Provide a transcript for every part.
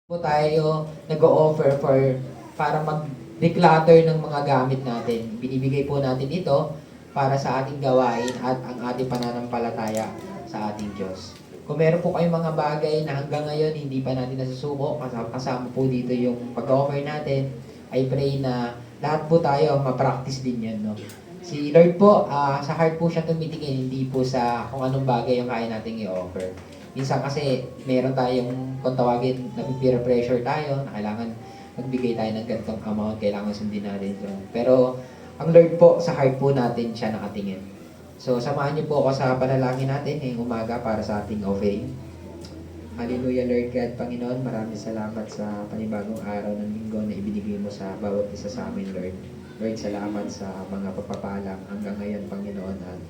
Po tayo nag-o-offer para mag-declutter ng mga gamit natin. Binibigay po natin ito para sa ating gawain at ang ating pananampalataya sa ating Diyos. Kung meron po kayong mga bagay na hanggang ngayon hindi pa natin nasusuko, kasama po dito yung pag-offer natin, I pray na lahat po tayo ma-practice din yan. No? Si Lord po, sa heart po siya tumitingin, hindi po sa kung anong bagay yung kaya nating i-offer. Minsan kasi meron tayong kung tawagin na peer pressure tayo na kailangan magbigay tayo ng ganitong amount, kailangan sundin natin ito. Pero ang Lord po, sa heart po natin siya nakatingin. So samahan niyo po ako sa panalangin natin ngayong umaga para sa ating offering. Hallelujah Lord God, Panginoon, maraming salamat sa panibagong araw ng linggo na ibinigay mo sa bawat isa sa amin, Lord. Lord, salamat sa mga pagpapalang hanggang ngayon, Panginoon, at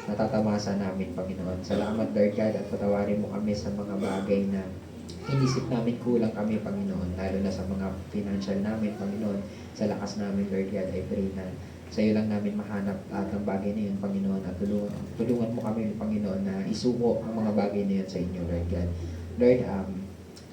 natatamasa namin, Panginoon. Salamat, Lord God, at patawarin mo kami sa mga bagay na inisip namin kulang kami, Panginoon, lalo na sa mga financial namin, Panginoon, sa lakas namin, Lord God, I pray na sa iyo lang namin mahanap at ang bagay na yun, Panginoon, at tulungan mo kami, Panginoon, na isuko ang mga bagay na yun sa inyo, Lord God. Lord,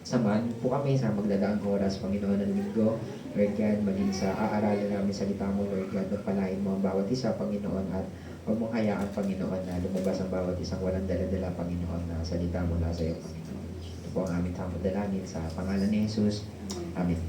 samahan po kami sa magdadaang oras, Panginoon, ng linggo. Lord God, maging sa aaralin namin salita mo, Lord God, pagpalain mo ang bawat isa, Panginoon, at huwag mong hayaan, Panginoon, na lumabas ang bawat isang walang dala-dala, Panginoon, na salita mula sa iyo, Panginoon. Ito po ang aming tamang dalangin sa pangalan ni Jesus. Amen.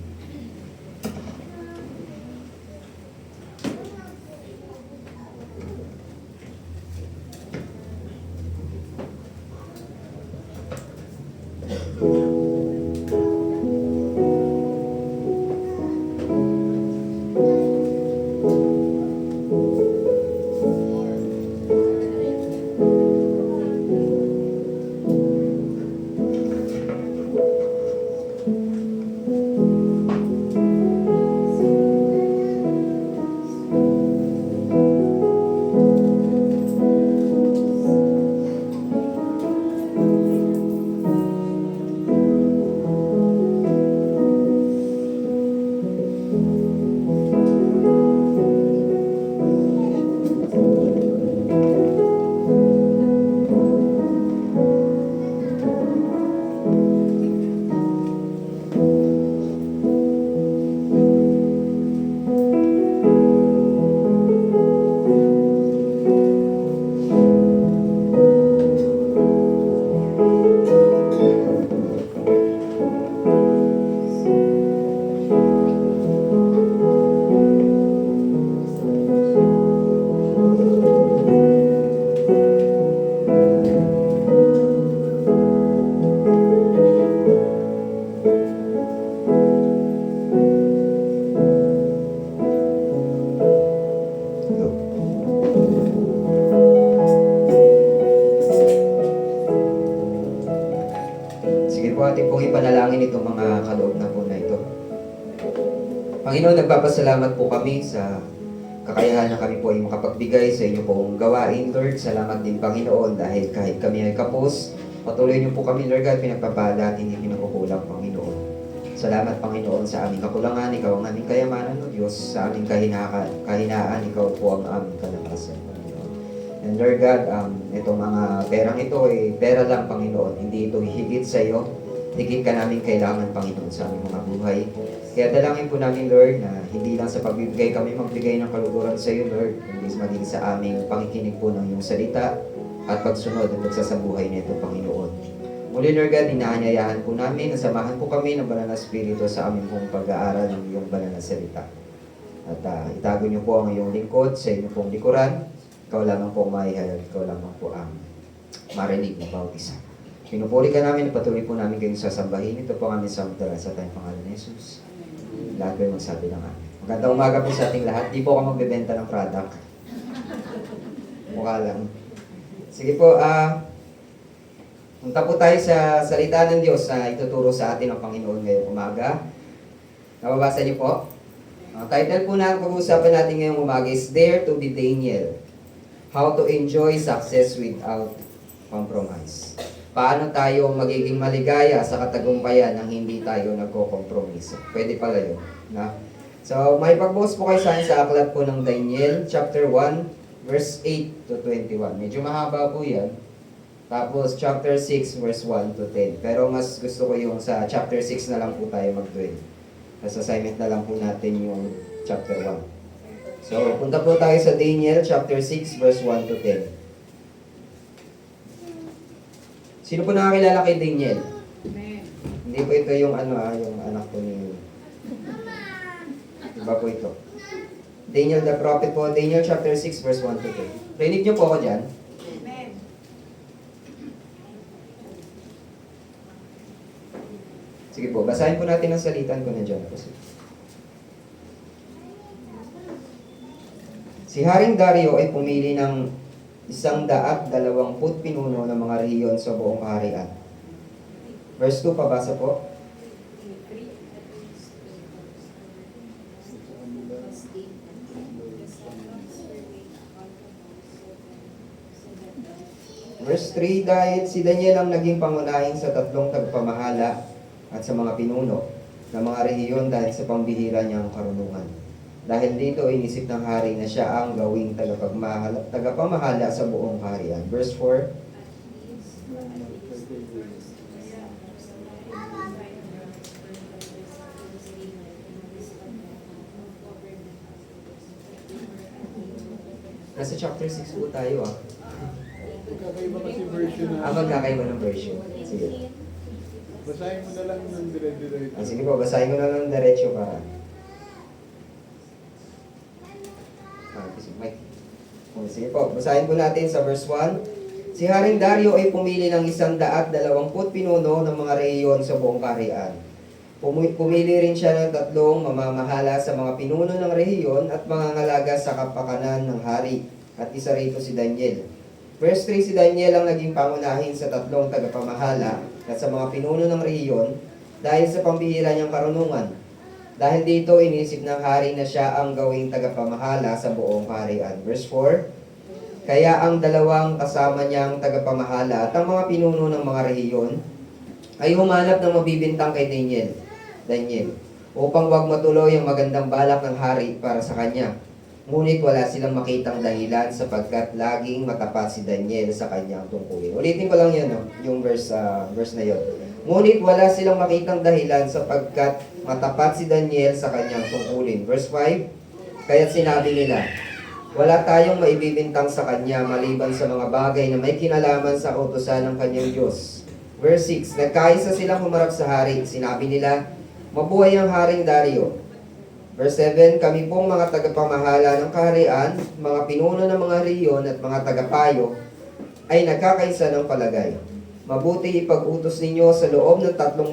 Sige po, ating pong ipanalangin itong mga kaloob na po na ito. Panginoon, nagpapasalamat po kami sa kakayahan na kami po ay makapagbigay sa inyo pong gawain, Lord. Salamat din, Panginoon, dahil kahit kami ay kapos, patuloy niyo po kami, Lord God, pinagpapala at hindi pinagkukulang, Panginoon. Salamat, Panginoon, sa aming kakulangan. Ikaw ang aming kayamanan, O Diyos. Sa aming kahinaan, Ikaw po ang aming kalakasan, Panginoon. And Lord God, itong mga perang ito ay pera lang, Panginoon. Hindi ito higit sa iyo. Higit ka namin kailangan, Panginoon, sa aming mga buhay. Kaya dalangin po namin, Lord, na hindi lang sa pagbibigay kami magbigay ng kaluguran sa iyo, Lord, kundi maging sa aming pakikinig po ng iyong salita at pagsunod at pagsasabuhay nito, Panginoon. Muli, Lord God, inaanyayahan po namin, nasamahan po kami ng Banal na Espiritu sa aming pong pag-aaral ng iyong banal na salita. At itago niyo po ang iyong lingkod sa inyong pong likuran. Ikaw lamang po maihayag, ikaw lamang po ang marinig ng bawat isa. Pinupuri ka namin, patuloy po namin kayong sasambahin. Ito po ang aming samtala sa tayong pangalan ni Jesus. Lahat kayo magsabi ng amin. Magandang umaga po sa ating lahat. Di po ako magbebenta ng product. Mukha lang. Sige po, punta po tayo sa salita ng Diyos na ituturo sa atin ng Panginoon ngayong umaga. Nababasa niyo po? Ang title po na pag-uusapan natin ngayong umaga is Dare to be Daniel. How to enjoy success without compromise. Paano tayo magiging maligaya sa katagumpayan nang hindi tayo nagko-compromise? Pwede pala yun. Na? So, may pag-post po kayo sa akin sa aklat po ng Daniel, chapter 1, verse 8 to 21. Medyo mahaba po yan. Tapos chapter 6 verse 1 to 10. Pero mas gusto ko yung sa chapter 6 na lang po tayo mag-dwell. Tapos assignment na lang po natin yung chapter 1. So, punta po tayo sa Daniel chapter 6 verse 1 to 10. Sino po nakakilala kay Daniel? Amen. Hindi po ito yung yung anak ko ni... Iba po ito. Daniel the prophet po, Daniel chapter 6 verse 1 to 10. Rinig niyo po ako dyan. Amen. Sige po, basahin po natin ang salitan ko na dyan. Si Haring Dario ay pumili ng 120 pinuno ng mga rehiyon sa buong kaharian. Verse 2, pabasa po. Verse 3, dahil si Daniel ang naging pangunahin sa tatlong tagpamahala at sa mga pinuno ng mga rehiyon dahil sa pambihira niyang karunungan. Dahil dito, inisip ng hari na siya ang gawing tagapamahala sa buong kaharian. Verse 4, nasa chapter 6 po tayo Magkakaiba kasi version na. magkakaiba ng version. Sige. Basahin mo na lang ng dire-diretso. Sige po, basahin ko na lang diretso para. Mike. Sige po, basahin po natin sa verse 1. Si Haring Dario ay pumili ng 120 pinuno ng mga rehiyon sa buong kaharian. Pumili rin siya ng tatlong mamamahala sa mga pinuno ng rehiyon at mga ngalaga sa kapakanan ng hari. At isa rito si Daniel. Verse 3, si Daniel ang naging pangunahin sa tatlong tagapamahala at sa mga pinuno ng rehiyon dahil sa pambihira niyang karunungan. Dahil dito, inisip ng hari na siya ang gawing tagapamahala sa buong kaharian. Verse 4, kaya ang dalawang kasama niyang tagapamahala at ang mga pinuno ng mga rehiyon ay humanap ng mabibintang kay Daniel, upang wag matuloy ang magandang balak ng hari para sa kanya. Ngunit wala silang makitang dahilan sapagkat laging matapat si Daniel sa kanyang tungkulin. Ulitin ko lang yun, yung verse na yun. Ngunit wala silang makitang dahilan sapagkat matapat si Daniel sa kanyang tungkulin. Verse 5, kaya't sinabi nila, wala tayong maibibintang sa kanya maliban sa mga bagay na may kinalaman sa kautusan ng kanyang Diyos. Verse 6, nagkaisa silang humarap sa hari. Sinabi nila, mabuhay ang Haring Dario. Verse 7, kami pong mga tagapamahala ng kaharian, mga pinuno ng mga rehiyon at mga tagapayo, ay nagkakaisa ng palagay. Mabuti ipag-utos ninyo sa loob ng 30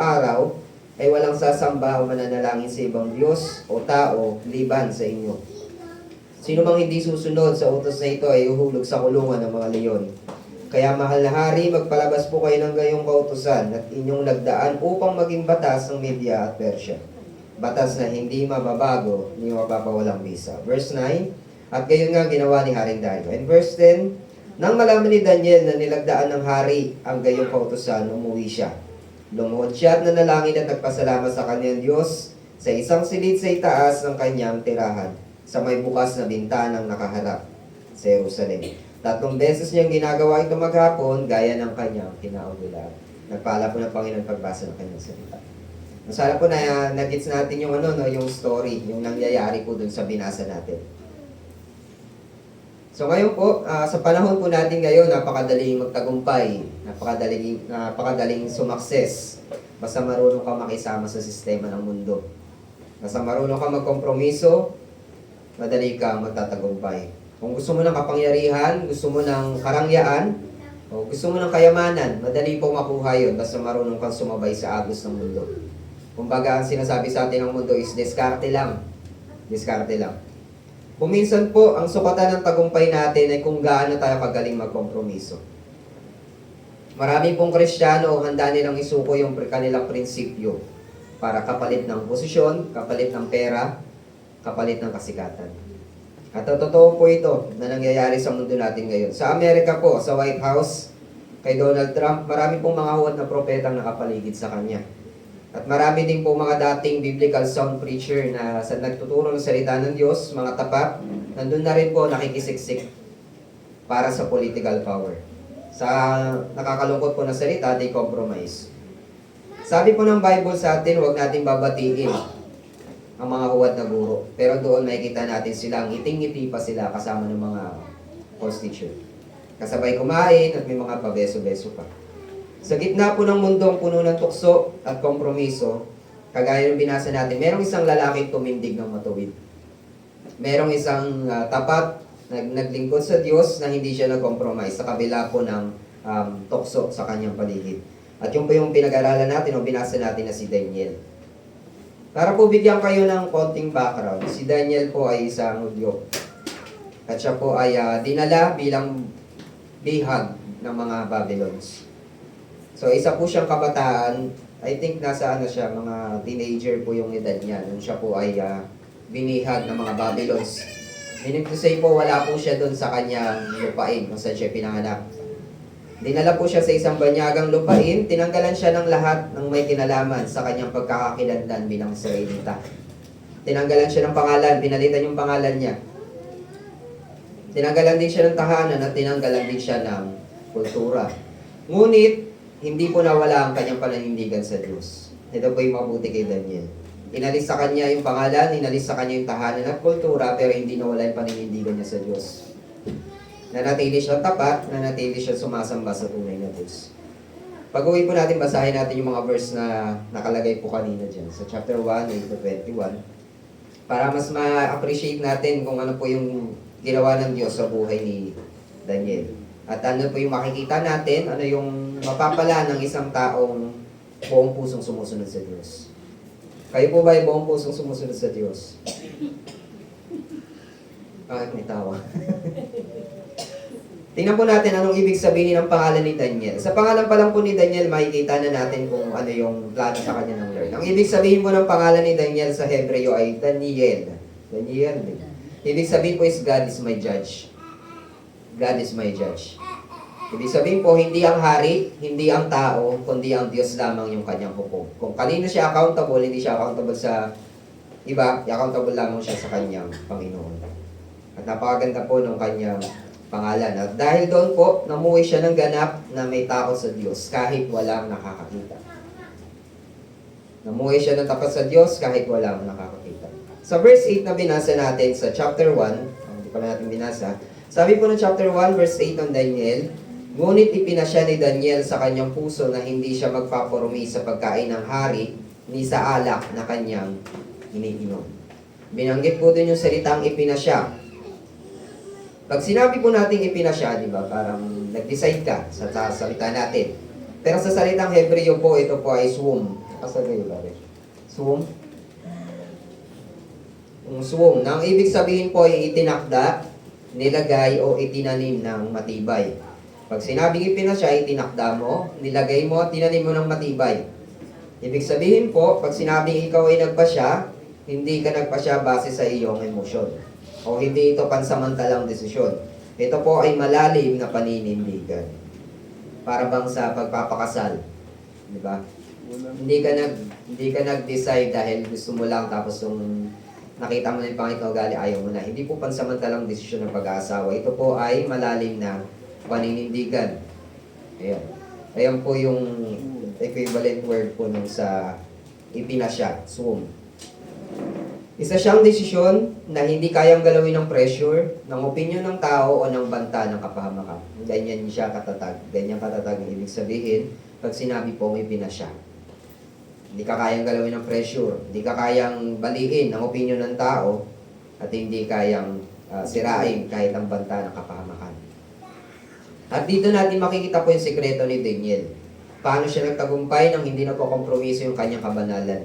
araw ay walang sasamba o mananalangin sa ibang Diyos o tao liban sa inyo. Sino mang hindi susunod sa utos na ito ay uhulog sa kulungan ng mga leyon. Kaya mahal na hari, magpalabas po kayo ng gayong kautusan at inyong nagdaan upang maging batas ng Media at Persia. Batas na hindi mababago ni mapapawalang bisa. Verse 9, at gayon nga ginawa ni Haring Dario. And verse 10, nang malaman ni Daniel na nilagdaan ng hari ang gayong kautusan, umuwi siya. Lumuhod siya at nanalangin at nagpasalamat sa kanyang Diyos sa isang silid sa itaas ng kanyang tirahan, sa may bukas na bintanang nakaharap sa Jerusalem. 3 beses niyang ginagawa ito maghapon, gaya ng kanyang kinaugulan. Nagpala po ng Panginoon pagbasa ng kanyang salita. Masala po na nagets natin yung yung story, yung nangyayari po dun sa binasa natin. So ngayon po, sa panahon po natin ngayon, napakadaling magtagumpay, napakadaling sumakses. Basta marunong ka makisama sa sistema ng mundo. Basta marunong ka magkompromiso, madali ka magtatagumpay. Kung gusto mo ng kapangyarihan, gusto mo ng karangyaan, o gusto mo ng kayamanan, madali po makuha yun basta marunong kang sumabay sa agos ng mundo. Kumbaga, ang sinasabi sa atin ng mundo is diskarte lang. Diskarte lang. Kuminsan po, ang sukatan ng tagumpay natin ay kung gaano tayo kagaling magkompromiso. Marami pong Kristiyano handa nilang isuko yung kanilang prinsipyo para kapalit ng posisyon, kapalit ng pera, kapalit ng kasikatan. At totoo po ito na nangyayari sa mundo natin ngayon. Sa Amerika po, sa White House, kay Donald Trump, marami pong mga huwad na propetang nakapaligid sa kanya. At marami din po mga dating biblical sound preacher na sa nagtuturo ng salita ng Diyos, mga tapat, nandun na rin po nakikisiksik para sa political power. Sa nakakalungkot po na salita, they compromise. Sabi po ng Bible sa atin, huwag natin babatiin ang mga huwad na guro. Pero doon makikita natin sila, ngiting-ngiti pa sila kasama ng mga false teacher. Kasabay kumain at may mga pabeso-beso pa. Sa gitna po ng mundong puno ng tukso at kompromiso, kagaya ng binasa natin, merong isang lalaking tumindig ng matuwid. Merong isang tapat, naglingkod sa Diyos na hindi siya nag-compromise sa kabila po ng tukso sa kanyang paligid. At yun po yung pinag-aralan natin o binasa natin na si Daniel. Para po bigyan kayo ng konting background, si Daniel po ay isang Hudyo. At siya po ay dinala bilang bihag ng mga Babylons. So isa po siyang kabataan, I think nasa siya, mga teenager po yung edad niya. Nung siya po ay binihag ng mga Babylons. Meaning to say po, wala po siya doon sa kanyang lupain kung saan siya pinanganak. Dinala po siya sa isang banyagang lupain, tinanggalan siya ng lahat ng may kinalaman sa kanyang pagkakakilanlan bilang Israelita. Tinanggalan siya ng pangalan, pinalitan yung pangalan niya. Tinanggalan din siya ng tahanan at tinanggalan din siya ng kultura. Ngunit, hindi po nawala ang kanyang pananindigan sa Diyos. Ito po yung mabuti kay Daniel. Inalis sa kanya yung pangalan, inalis sa kanya yung tahanan at kultura, pero hindi nawala yung paninindigan niya sa Diyos. Nanatili siya tapat, nanatili siya sumasamba sa tunay na Diyos. Pag-uwi po natin, basahin natin yung mga verse na nakalagay po kanina dyan. Sa chapter 1, 8-21. Para mas ma-appreciate natin kung ano po yung ginawa ng Diyos sa buhay ni Daniel. At ano po yung makikita natin, ano yung mapapala ng isang taong buong pusong sumusunod sa Diyos. Kayo po ba ay buong pusong sumusunod sa Diyos? Bakit may tawa? Tingnan po natin anong ibig sabihin ng pangalan ni Daniel. Sa pangalan pa lang po ni Daniel, makikita na natin kung ano yung plano sa kanya ng Lord. Ang ibig sabihin po ng pangalan ni Daniel sa Hebreo ay Daniel. Daniel. Ibig sabihin po is God is my judge. God is my judge. Ibig sabihin po, hindi ang hari, hindi ang tao, kundi ang Diyos lamang yung kanyang hukom. Kung kanino siya accountable, hindi siya accountable sa iba, accountable lamang siya sa kanyang Panginoon. At napakaganda po ng kanyang pangalan. At dahil doon po, namuhay siya ng ganap na may takot sa Diyos kahit walang nakakakita. Namuhay siya ng tapat sa Diyos kahit walang nakakakita. Sa verse 8 na binasa natin sa chapter 1, hindi pa natin binasa, sabi po ng chapter 1, verse 8 ng Daniel, ngunit ipinasya ni Daniel sa kanyang puso na hindi siya magpaporumi sa pagkain ng hari ni sa alak na kanyang iniinom. Binanggit po din yung salitang ipinasya. Pag sinabi po nating ipinasya, di ba, parang nag-decide ka sa salita natin. Pero sa salitang Hebreo po, ito po ay swum. Kasabi ba rin? Swum? Yung swum. Na ang ibig sabihin po ay itinakda, nilagay o itinanim ng matibay. Pag sinabing ipinasya, itinakda mo, nilagay mo, tinanim mo ng matibay. Ibig sabihin po, pag sinabing ikaw ay nagpasya, hindi ka nagpasya base sa iyong emosyon. O hindi ito pansamantalang desisyon. Ito po ay malalim na paninindigan. Para bang sa pagpapakasal. Di ba? Hindi ka nag-decide dahil gusto mo lang tapos yung nakita mo na yung pangit na ugali, ayaw mo na. Hindi po pansamantalang desisyon ng pag-aasawa. Ito po ay malalim na paninindigan. Ayan. Ayan po yung equivalent word po nung sa ipinasya, swum. Isa siyang desisyon na hindi kayang galawin ng pressure, ng opinion ng tao o ng banta ng kapahamakan. Ganyan siya katatag. Ganyan katatag ang ibig sabihin pag sinabi pong ipinasya. Hindi ka kayang galawin ng pressure, hindi ka kayang baliin ang opinion ng tao at hindi kayang sirain kahit ang banta ng kapahamakan. At dito natin makikita po yung sekreto ni Daniel. Paano siya nagtagumpay nang hindi nagkokompromiso yung kanyang kabanalan.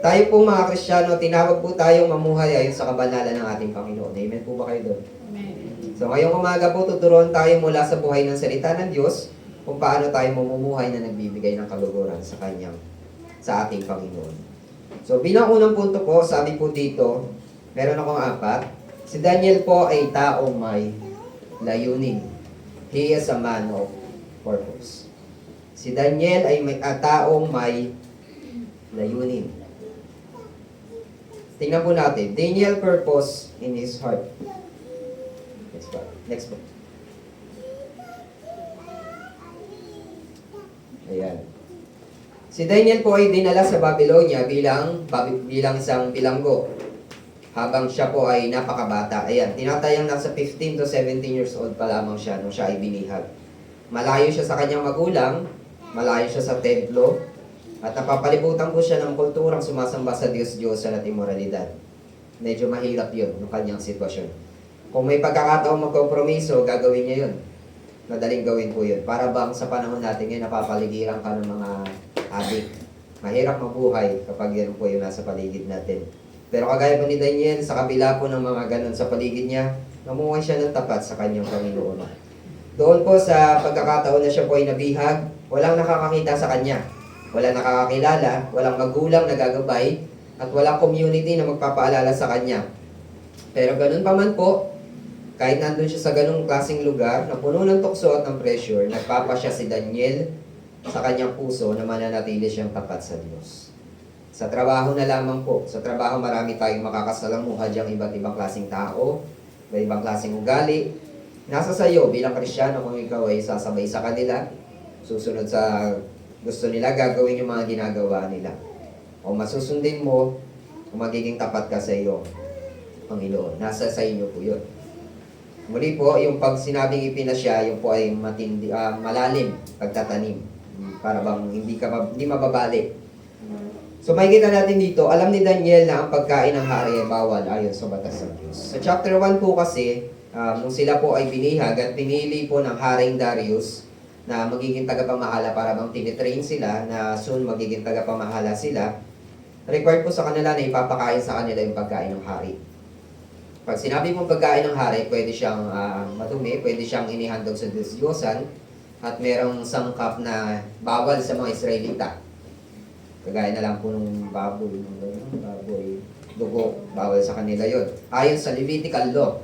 Tayo po mga Kristiyano, tinawag po tayong mamuhay ayon sa kabanalan ng ating Panginoon. Amen po ba kayo doon? Amen. So ngayong umaga po, tuturuan tayo mula sa buhay ng salita ng Diyos kung paano tayo mamumuhay na nagbibigay ng kaluguran sa ating Panginoon. So bilang unang punto po, sabi po dito, meron akong 4. Si Daniel po ay taong may layunin. He is a man of purpose. Si Daniel ay taong may layunin. Tingnan po natin. Daniel purpose in his heart. Next po. Ayan. Si Daniel po ay dinala sa Babylonia bilang isang bilanggo. Habang siya po ay napakabata. Ayan, tinatayang nasa 15 to 17 years old pa lamang siya nung siya ay binihag. Malayo siya sa kanyang magulang, malayo siya sa templo, at napapalibutan po siya ng kulturang sumasamba sa Diyos-Diyosan at imoralidad. Medyo mahirap yun, yung kanyang sitwasyon. Kung may pagkakataong magkompromiso, gagawin niya yun. Madaling gawin po yun. Para bang sa panahon natin ngayon, napapaligiran ka ng mga adik. Mahirap mabuhay kapag yan po yung nasa paligid natin. Pero kagaya po ni Daniel, sa kabila po ng mga ganun sa paligid niya, namuhay siya ng tapat sa kanyang Panginoon. Doon po sa pagkakataon na siya po ay nabihag, walang nakakakita sa kanya. Walang nakakakilala, walang magulang na gagabay, at walang community na magpapaalala sa kanya. Pero ganun pa man po, kahit nandun siya sa ganung klaseng lugar na puno ng tukso at ng pressure, nagpapasya si Daniel sa kanyang puso na mananatili siyang tapat sa Diyos. Sa trabaho na lamang po. Sa trabaho marami tayong makakasalamuha diyang iba't ibang klaseng tao, iba't ibang klaseng ugali. Nasa sayo bilang Kristiyano kung ikaw ay sasabay sa kanila, susunod sa gusto nila, gagawin yung mga ginagawa nila. O masusundin mo, kung magiging tapat ka sa iyo, Panginoon. Nasa sa inyo po yun. Muli po, yung pag sinabing ipinasya, yung po ay matindi, malalim pagtatanim. Para bang hindi mababalik. So makikita natin dito, alam ni Daniel na ang pagkain ng hari ay bawal ayon sa batas ng Diyos. Sa chapter 1 po kasi, nung sila po ay binihag at pinili po ng Haring Darius na magiging tagapamahala para bang tinitrain sila na soon magiging tagapamahala sila, required po sa kanila na ipapakain sa kanila yung pagkain ng hari. Pag sinabi mong pagkain ng hari, pwede siyang madumi, pwede siyang inihandog sa Diyos-Diyosan, at merong sangkap na bawal sa mga Israelita. Kagaya na lang po nung baboy, dugo, bawal sa kanila yon. Ayon sa Levitical law,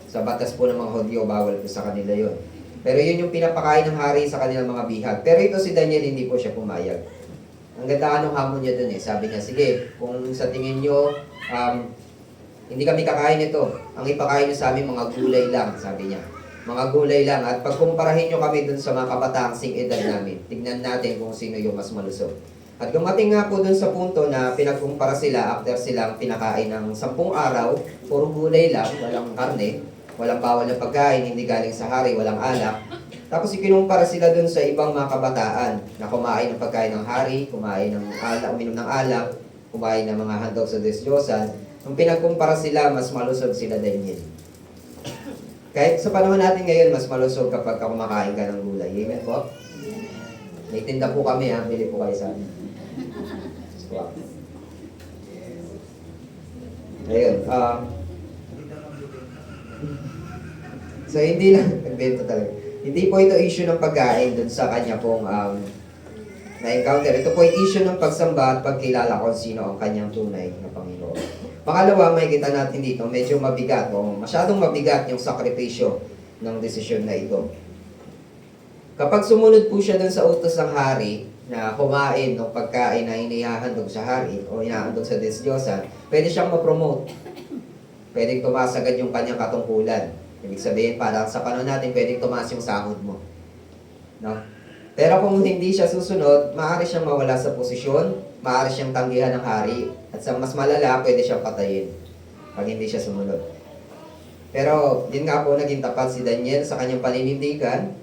sa batas po ng mga Hudyo, bawal po sa kanila yon. Pero yun yung pinapakain ng hari sa kanilang mga bihag. Pero ito si Daniel, hindi po siya pumayag. Ang ganda anong hamon niya dun eh. Sabi niya, sige, kung sa tingin nyo, hindi kami kakain ito. Ang ipakain nyo sa amin, mga gulay lang, sabi niya. Mga gulay lang. At pagkumparahin nyo kami dun sa mga kabataang edad namin, tignan natin kung sino yung mas malusog. At dumating nga po dun sa punto na pinagkumpara sila after silang pinakain ng 10 araw, puro gulay lang, walang karne, walang bawal na pagkain, hindi galing sa hari, walang alak. Tapos ikinumpara sila dun sa ibang mga kabataan na kumain ng pagkain ng hari, kumain ng alak, uminom ng alak, kumain ng mga handog sa Diyos-Diyosan. Nung pinagkumpara sila, mas malusog sila Daniel. Kahit sa panahon natin ngayon, mas malusog kapag kumakain ka ng gulay. Amen po? May tinda po kami ha, bili po kayo sa amin. Wow. Ayun, so hindi lang, nagbento talaga. Hindi po ito issue ng pagkain dun sa kanya pong na-encounter. Ito po ay issue ng pagsamba at pagkilala kung sino ang kanyang tunay na Panginoon. Pangalawa, makikita natin dito, medyo mabigat o masyadong mabigat yung sakripisyo ng desisyon na ito. Kapag sumunod po siya dun sa utos ng hari na kumain ng pagkain na inihahandog sa hari o inihahandog sa Diyos-Diyosan, pwede siyang ma-promote. Pwedeng tumaas agad yung kanyang katungkulan. Ibig sabihin, para sa panahon natin, pwedeng tumaas yung sahod mo. No? Pero kung hindi siya susunod, maaari siyang mawala sa posisyon, maaari siyang tanggihan ng hari, at sa mas malala, pwede siyang patayin pag hindi siya sumunod. Pero, yun nga po, naging tapat si Daniel sa kanyang paninindigan.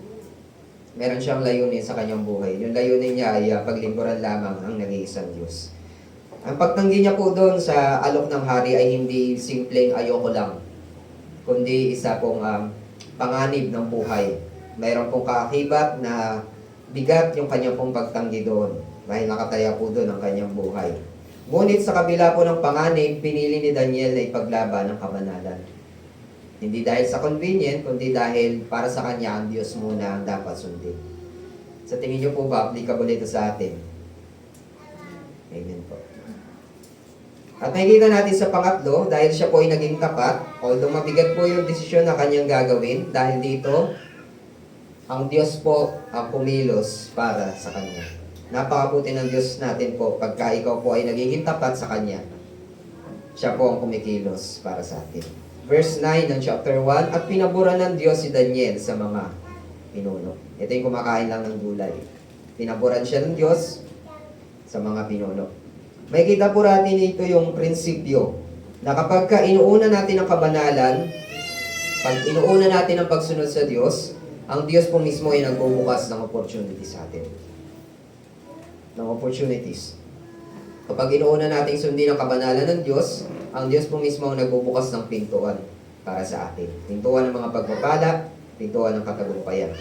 Meron siyang layunin sa kanyang buhay. Yung layunin niya ay paglingkuran lamang ang nag-iisang Diyos. Ang pagtanggi niya po doon sa alok ng hari ay hindi simpleng ayoko lang, kundi isa pong panganib ng buhay. Mayroon pong kaakibat na bigat yung kanyang pong pagtanggi doon dahil nakataya po doon ang kanyang buhay. Ngunit sa kabila po ng panganib, pinili ni Daniel na ipaglaban ng kabanalan. Hindi dahil sa convenient, kundi dahil para sa kanya ang Diyos muna ang dapat sundin. Sa tingin niyo po ba, applicable ito sa atin? Amen po. At nakikita natin sa pangatlo, dahil siya po ay naging tapat, although mabigat po yung desisyon na kanyang gagawin, dahil dito, ang Diyos po ang kumilos para sa kanya. Napakabuti ng Diyos natin po pagka ikaw po ay nagiging tapat sa kanya. Siya po ang kumikilos para sa atin. Verse 9 ng chapter 1, at pinabura ng Diyos si Daniel sa mga pinuno. Ito yung kumakain lang ng gulay. Pinaboran siya ng Diyos sa mga pinuno. May kita po natin dito yung prinsipyo na kapag ka inuuna natin ang kabanalan, pag inuuna natin ang pagsunod sa Diyos, ang Diyos po mismo ay nagbubukas ng opportunities sa atin. Ng opportunities. Kapag inuuna natin sundin ang kabanalan ng Diyos, ang Diyos po mismo ang nagbubukas ng pintuan para sa atin. Pintuan ng mga pagpapala, pintuan ng katagumpayan.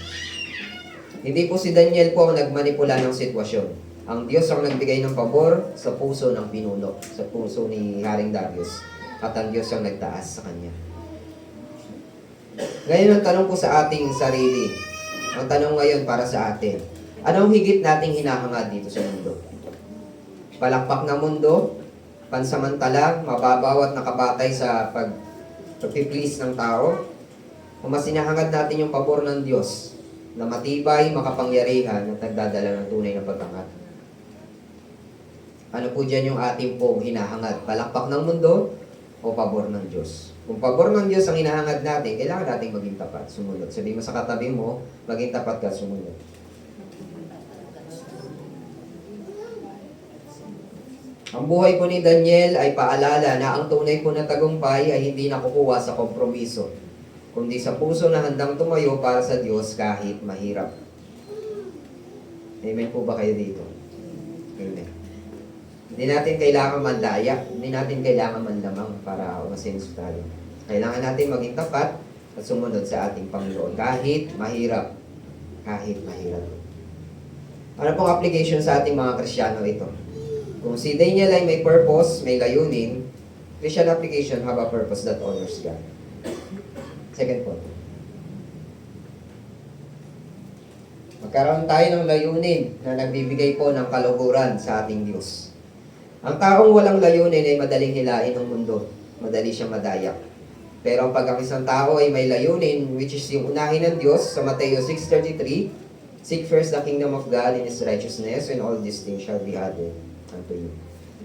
Hindi po si Daniel po ang nagmanipula ng sitwasyon. Ang Diyos ang nagbigay ng pabor sa puso ng pinuno, sa puso ni Haring Darius. At ang Diyos ang nagtaas sa kanya. Ngayon ang tanong po sa ating sarili. Ang tanong ngayon para sa atin. Anong higit nating hinahangad dito sa mundo? Palakpak na mundo, pansamantala, mababaw at nakabatay sa pag-please ng tao? O mas hinahangad natin yung pabor ng Diyos na matibay, makapangyarihan at nagdadala ng tunay na pagtangat? Ano po dyan yung ating pong hinahangad? Palakpak ng mundo o pabor ng Diyos? Kung pabor ng Diyos ang hinahangad natin, kailangan natin maging tapat, sumunod. Sabi mo sa katabi mo, maging tapat ka, sumunod. Ang buhay po ni Daniel ay paalala na ang tunay po na tagumpay ay hindi nakukuha sa kompromiso, kundi sa puso na handang tumayo para sa Diyos kahit mahirap. Amen po ba kayo dito? Amen. Hindi natin kailangan mandaya, hindi natin kailangan manlamang para umasenso tayo. Kailangan natin maging tapat at sumunod sa ating Panginoon kahit mahirap. Kahit mahirap. Ano pong application sa ating mga Kristiyano ito? Kung si Daniel ay may purpose, may layunin, Christian application have a purpose that honors God. Second point. Magkaroon tayo ng layunin na nagbibigay po ng kaluhuran sa ating Diyos. Ang taong walang layunin ay madaling hilain ng mundo. Madali siyang madayak. Pero ang pag ang isang tao ay may layunin, which is yung unahin ng Diyos sa Mateo 6:33, seek first the kingdom of God and His righteousness, and all these things shall be added unto you.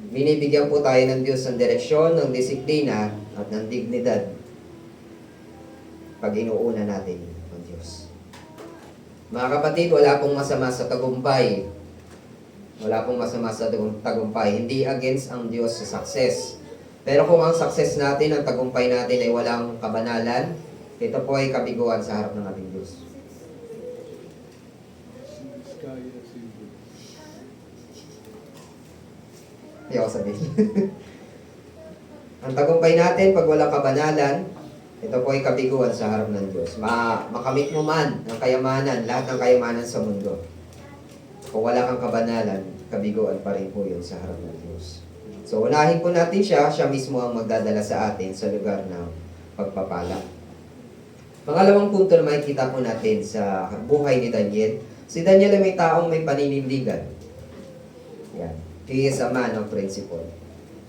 Binibigyan po tayo ng Diyos ng direksyon, ng disiplina, at ng dignidad pag inuuna natin ang Diyos. Mga kapatid, wala pong masama sa tagumpay. Wala pong masama sa tagumpay. Hindi against ang Diyos sa success. Pero kung ang success natin, ang tagumpay natin ay walang kabanalan, ito po ay kabiguan sa harap ng ating Diyos. Kaya simple. Hindi ako sabihin. Ang tagumpay natin, pag walang kabanalan, ito po ay kabiguan sa harap ng Diyos. Makamit mo man ang kayamanan, lahat ng kayamanan sa mundo. Kung wala kang kabanalan, kabiguan pa rin po yun sa harap ng Diyos. So, unahin po natin siya mismo ang magdadala sa atin sa lugar ng pagpapala. Pangalawang punto na makikita po natin sa buhay ni Daniel. Si Daniel ay may taong may paninindigan. Yan. He is a man of principle.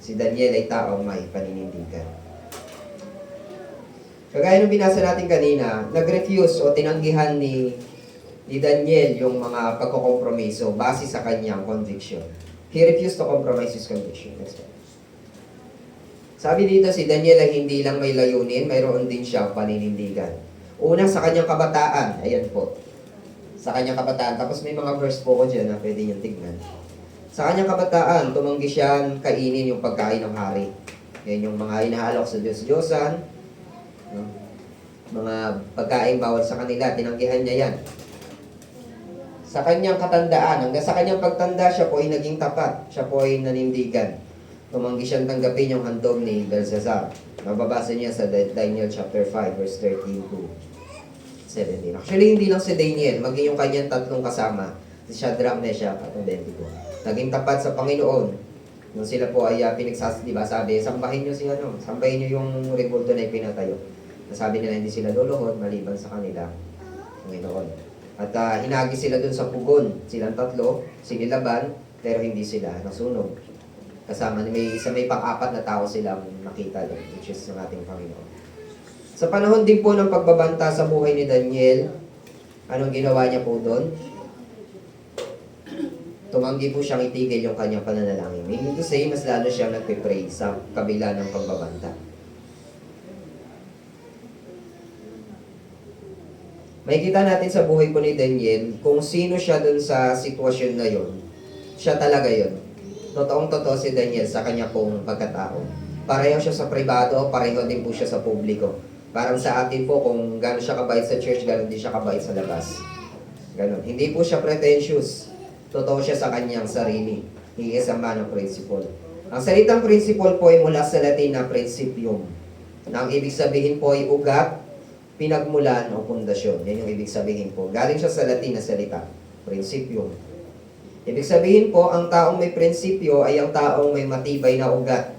Si Daniel ay taong may paninindigan. Kagaya nung binasa natin kanina, nag-refuse o tinanggihan ni Daniel yung mga pagkokompromiso base sa kanyang conviction. He refused to compromise his conviction. Next one. Sabi dito, si Daniel ay hindi lang may layunin, mayroon din siyang paninindigan. Una, sa kanyang kabataan. Ayan po. Sa kanyang kabataan. Tapos may mga verse po ko dyan na pwede niyong tignan. Sa kanyang kabataan, tumanggi siyang kainin yung pagkain ng hari. Yan yung mga inaalok sa Diyos-Diyosan. No? Mga pagkain bawal sa kanila, tinanggihan niya yan. Sa kanyang katandaan, hanggang sa kanyang pagtanda, siya po ay naging tapat. Siya po ay nanindigan. Tumanggi siyang tanggapin yung handog ni Belshazzar. Mababasa niya sa Daniel chapter 5, verse 13 to 17. Actually, hindi lang si Daniel, maging yung kanyang tatlong kasama, si Shadrach, Meshach, at Abednego. Naging tapat sa Panginoon. Nung sila po ay di ba, sabi, sambahin niyo sambahin niyo yung rebulto na ipinatayo. Sabi nila hindi sila luluhod maliban sa kanila, Panginoon. At hinagi sila dun sa pugon. Silang tatlo, sinilaban, pero hindi sila nasunog. Kasama, may pang-apat na tao silang nakita doon, which is ng ating Panginoon. Sa panahon din po ng pagbabanta sa buhay ni Daniel, anong ginawa niya po doon? Tumanggi po siyang itigil yung kanyang pananalangin. Meaning to say, mas lalo siyang nagpe-pray sa kabila ng pagbabanta. Makikita natin sa buhay po ni Daniel kung sino siya dun sa sitwasyon na yon. Siya talaga yon. Totoong-totoo si Daniel sa kanya pong pagkatao. Pareho siya sa pribado, pareho din po siya sa publiko. Parang sa atin po, kung gano'n siya kabait sa church, gano'n din siya kabait sa labas. Ganon. Hindi po siya pretentious. Totoo siya sa kanyang sarili. He is a man of principle. Ang salitang principle po ay mula sa Latin na principium. Na ang ibig sabihin po ay ugat, pinagmulan o pundasyon. Yan yung ibig sabihin po. Galing siya sa Latin na salita. Principium. Ibig sabihin po, ang taong may prinsipyo ay ang taong may matibay na ugat.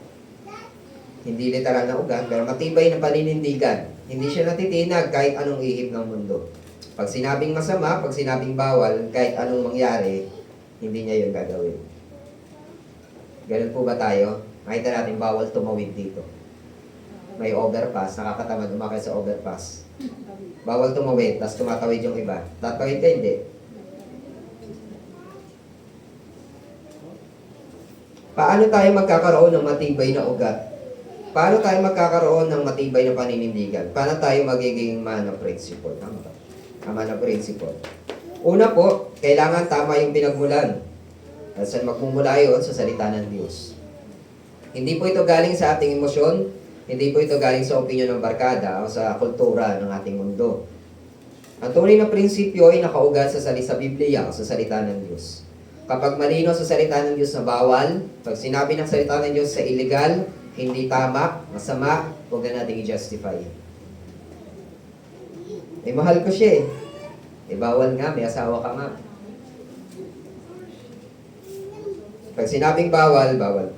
Hindi literal na ugat, pero matibay na paninindigan. Hindi siya natitinag kahit anong ihip ng mundo. Pag sinabing masama, pag sinabing bawal, kahit anong mangyari, hindi niya yun gagawin. Ganun po ba tayo? Makita natin bawal tumawid dito. May overpass, nakakatamad umakay sa overpass. Bawal tumawid, tapos tumatawid yung iba. Tatawid ka, hindi. Paano tayo magkakaroon ng matibay na ugat? Paano tayo magkakaroon ng matibay na paninindigan? Paano tayo magiging man of principle? Tama ba? Man of principle. Una po, kailangan tama yung pinagmulan. At saan magmumula yun? Sa salita ng Diyos. Hindi po ito galing sa ating emosyon, hindi po ito galing sa opinyon ng barkada o sa kultura ng ating mundo. Ang tunay na prinsipyo ay nakaugat sa Biblia o sa salita ng Diyos. Kapag malino sa salita ng Diyos na bawal, pag sinabi ng salita ng Diyos sa illegal, hindi tama, masama, huwag na natin i-justify. Mahal ko siya bawal nga, may asawa ka nga. Pag sinabing bawal, bawal.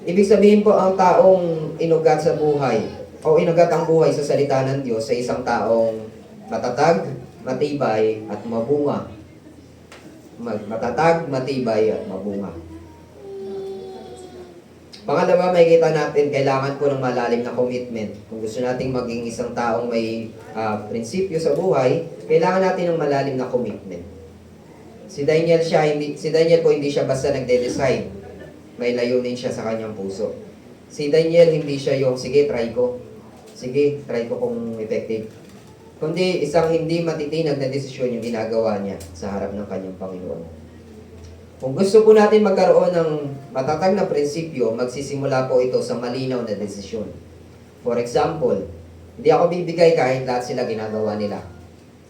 Ibig sabihin po, ang taong inugat sa buhay, o inugat ang buhay sa salita ng Diyos sa isang taong matatag, matibay, at mabunga. Matatag, matibay, at mabunga. Pangalawa, makikita natin, kailangan po ng malalim na commitment. Kung gusto nating maging isang taong may prinsipyo sa buhay, kailangan natin ng malalim na commitment. Si Daniel po hindi siya basta nagde-decide. May layunin siya sa kanyang puso. Si Daniel hindi siya yung, sige, try ko. Sige, try ko kung effective. Kundi isang hindi matitinag na desisyon yung ginagawa niya sa harap ng kanyang Panginoon. Kung gusto po natin magkaroon ng matatag na prinsipyo, magsisimula po ito sa malinaw na desisyon. For example, hindi ako bibigay kahit lahat sila ginagawa nila.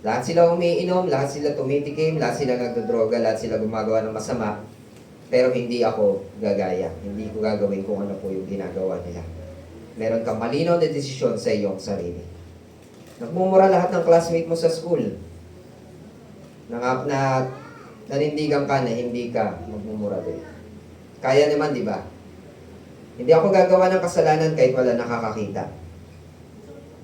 Lahat sila umiinom, lahat sila tumitikim, lahat sila nagdodroga, lahat sila gumagawa ng masama. Pero hindi ako gagaya. Hindi ko gagawin kung ano po yung ginagawa nila. Meron kang malinaw na desisyon sa iyong sarili. Nagmumura lahat ng classmate mo sa school. Nanindigan ka na hindi ka magmumura din. Kaya naman, di ba? Hindi ako gagawa ng kasalanan kahit wala nakakakita.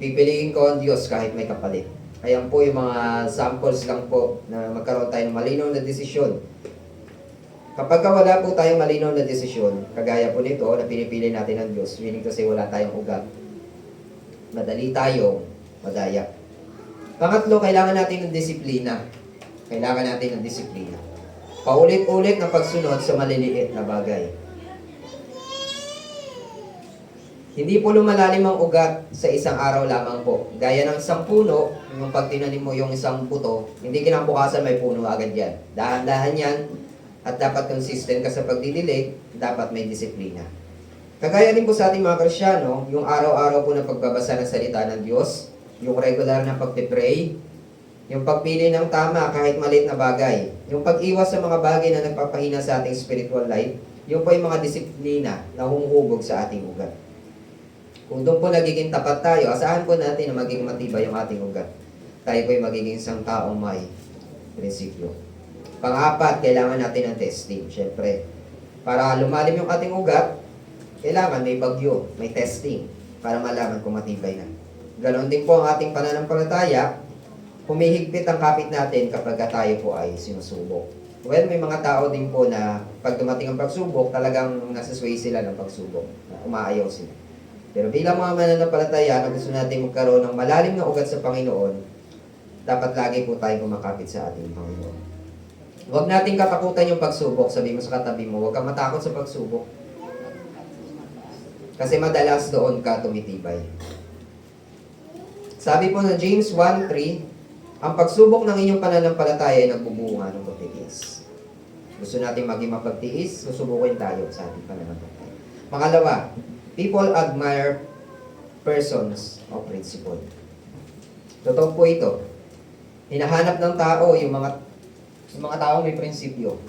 Pipiliin ko ang Diyos kahit may kapalit. Ayan po yung mga samples lang po na magkaroon tayo ng malinaw na desisyon. Kapag wala po tayong malinaw na desisyon, kagaya po nito na pinipili natin ang Diyos, meaning kasi wala tayong ugat. Madali tayong madaya. Pangatlo, kailangan natin ng disiplina. Kailangan natin ng disiplina. Paulit-ulit na pagsunod sa maliliit na bagay. Hindi po lumalalim ang ugat sa isang araw lamang po. Gaya ng isang puno, yung pag tinanim mo yung isang buto, hindi kinabukasan may puno agad yan. Dahan-dahan yan, at dapat consistent ka sa pagdidilig, dapat may disiplina. Kagaya din po sa ating mga Kristyano, yung araw-araw po na pagbabasa ng salita ng Diyos, yung regular na pagpipray, yung pagpili ng tama kahit maliit na bagay, yung pag-iwas sa mga bagay na nagpapahina sa ating spiritual life, yung po yung mga disiplina na humuhubog sa ating ugat. Kung doon po nagiging tapat tayo, asahan po natin na magiging matibay yung ating ugat. Tayo po yung magiging isang taong may prinsipyo. Pang-apat, kailangan natin ng testing. Siyempre, para lumalim yung ating ugat, kailangan may bagyo, may testing, para malaman kung matibay na. Ganon din po ang ating pananampalataya, humihigpit ang kapit natin kapag tayo po ay sinusubok. Well, may mga tao din po na pag dumating ang pagsubok, talagang nasasway sila ng pagsubok. Umaayaw sila. Pero bilang mga mananampalataya na gusto natin magkaroon ng malalim na ugat sa Panginoon, dapat lagi po tayo kumakapit sa ating Panginoon. Huwag nating katakutan yung pagsubok. Sabi mo sa katabi mo, huwag kang matakot sa pagsubok. Kasi madalas doon ka tumitibay. Sabi po ng James 1:3, ang pagsubok ng inyong pananampalataya ay nagbubunga ng pagtitiis. Gusto natin maging mapagtiis, susubukin tayo sa ating pananampalataya. Pangalawa, people admire persons of principle. Totoo po ito. Hinahanap ng tao yung mga taong may prinsipyo,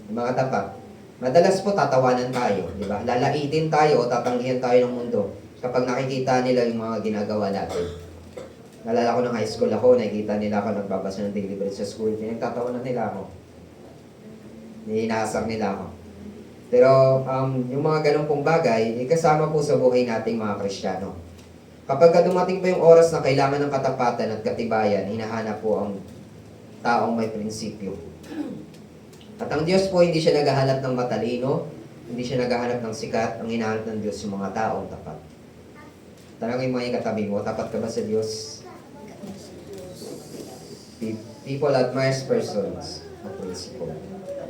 yung mga tapat. Madalas po tatawanan tayo, di ba? Lalaitin tayo o tatanggihan tayo ng mundo kapag nakikita nila yung mga ginagawa natin. Nalala ko ng high school ako, nakikita nila ako nagbabasa ng daily bread sa school. Pinagtatawanan nila ako. Hinahasar nila ako. Pero yung mga ganun pong bagay, kasama po sa buhay nating mga Kristiyano. Kapag dumating po yung oras na kailangan ng katapatan at katibayan, hinahanap po ang taong may prinsipyo. At ang Diyos po, hindi siya naghahanap ng matalino, hindi siya naghahanap ng sikat, ang hinahanap ng Diyos yung mga taong tapat. Tanangin mo yung katabi mo, tapat ka ba sa Diyos? People admires persons of principle.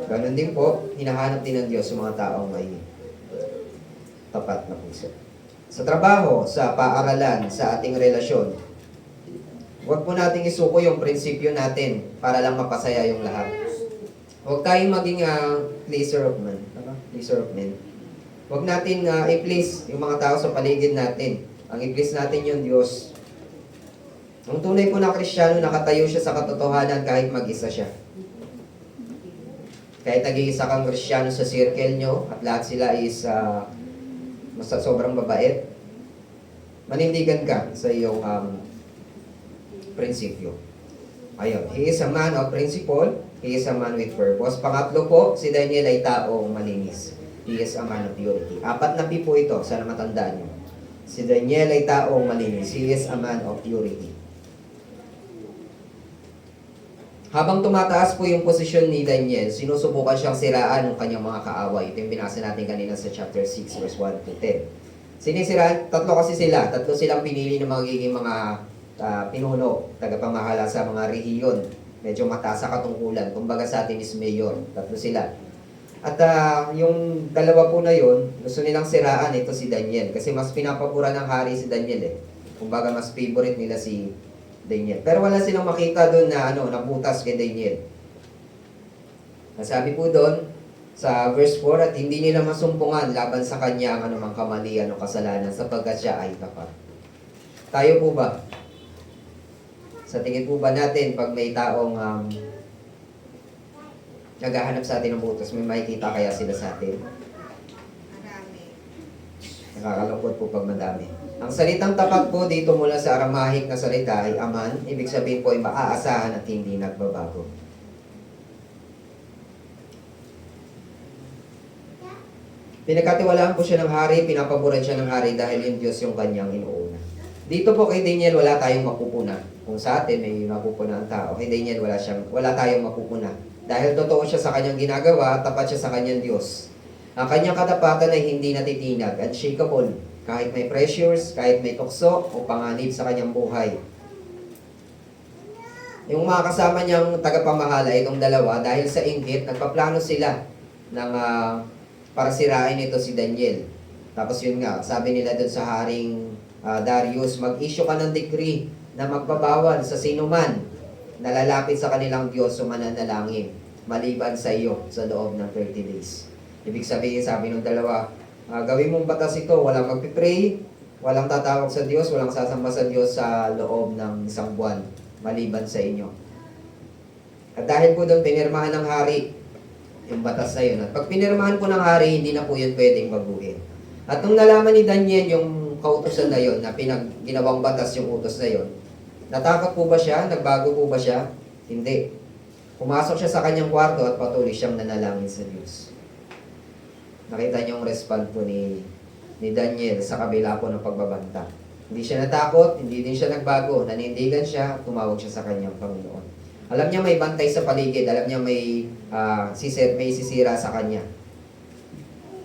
Ganon din po, hinahanap din ng Diyos yung mga taong may tapat na puso. Sa trabaho, sa paaralan, sa ating relasyon, huwag po nating isuko yung prinsipyo natin para lang mapasaya yung lahat. Huwag tayong maging pleaser of men. Pleaser of men. Huwag natin i-please yung mga tao sa paligid natin. Ang i-please natin yung Diyos. Ang tunay po na Kristiyano, nakatayo siya sa katotohanan kahit mag-isa siya. Kahit nag-iisa kang Kristiyano sa circle nyo at lahat sila is sobrang babait, manindigan ka sa iyong prinsipyo. Ayun, he is a man of principle, he is a man with purpose. Pangatlo po, si Daniel ay taong malinis. He is a man of purity. 4 na po ito, sana matandaan nyo. Si Daniel ay taong malinis. He is a man of purity. Habang tumataas po yung posisyon ni Daniel, sinusubukan siyang siraan ng kanyang mga kaaway. Ito yung binasa natin kanina sa chapter 6, verse 1 to 10. Sinisiraan, 3 kasi sila. 3 silang pinili ng magiging mga pinuno, tagapamahala sa mga rehiyon. Medyo mataas sa katungkulan. Kumbaga sa atin is mayor. 3 sila. At yung dalawa po na yon, gusto nilang siraan ito si Daniel. Kasi mas pinapabura ng hari si Daniel eh. Kumbaga mas favorite nila si Daniel. Pero wala silang makita doon na nabutas kay Daniel. Nasabi po doon sa verse 4, at hindi nila masumpungan laban sa kanya ang anumang kamalian o kasalanan sapagkat siya ay tapat. Tayo po ba? Sa tingin po ba natin pag may taong naghahanap sa atin ng butas, may makikita kaya sila sa atin? Marami. Nakakalungkot po pag madami. Ang salitang tapat po dito mula sa Aramaic na salita ay aman, ibig sabihin po ay maaasahan at hindi nagbabago. Pinagkatiwalaan po siya ng hari, pinapaboran siya ng hari dahil yung Diyos yung kanyang inuuna. Dito po kay Daniel wala tayong mapupuna. Kung sa atin may mapupuna ang tao, kay Daniel wala tayong mapupuna. Dahil totoo siya sa kanyang ginagawa, tapat siya sa kanyang Diyos. Ang kanyang katapatan ay hindi natitinag, unshakable. Kahit may pressures, kahit may tukso o panganib sa kanyang buhay. Yung mga kasama niyang tagapamahala, itong dalawa, dahil sa inggit, nagpaplano sila ng, para sirain ito si Daniel. Tapos yun nga, sabi nila dun sa haring Darius, mag-issue ka ng decree na magbabawal sa sinuman na lalapit sa kanilang Diyos o mananalangin maliban sa iyo sa loob ng 30 days. Ibig sabihin, sabi ng dalawa, gawin mong batas ito, walang magpipray, walang tatawag sa Diyos, walang sasamba sa Diyos sa loob ng 1 buwan, maliban sa inyo. At dahil po doon, pinirmahan ng hari yung batas na yun. At pag pinirmahan po ng hari, hindi na po yun pwedeng baguhin. At nung nalaman ni Daniel yung kautusan na yun, na ginawang batas yung utos na yun, natakot po ba siya? Nagbago po ba siya? Hindi. Pumasok siya sa kanyang kwarto at patuloy siyang nanalangin sa Diyos. Nakita niyo yung respond po ni Daniel sa kabila po ng pagbabanta. Hindi siya natakot, hindi din siya nagbago, nanindigan siya, tumawag siya sa kanyang Panginoon. Alam niya may bantay sa paligid, alam niya may sisira sa kanya.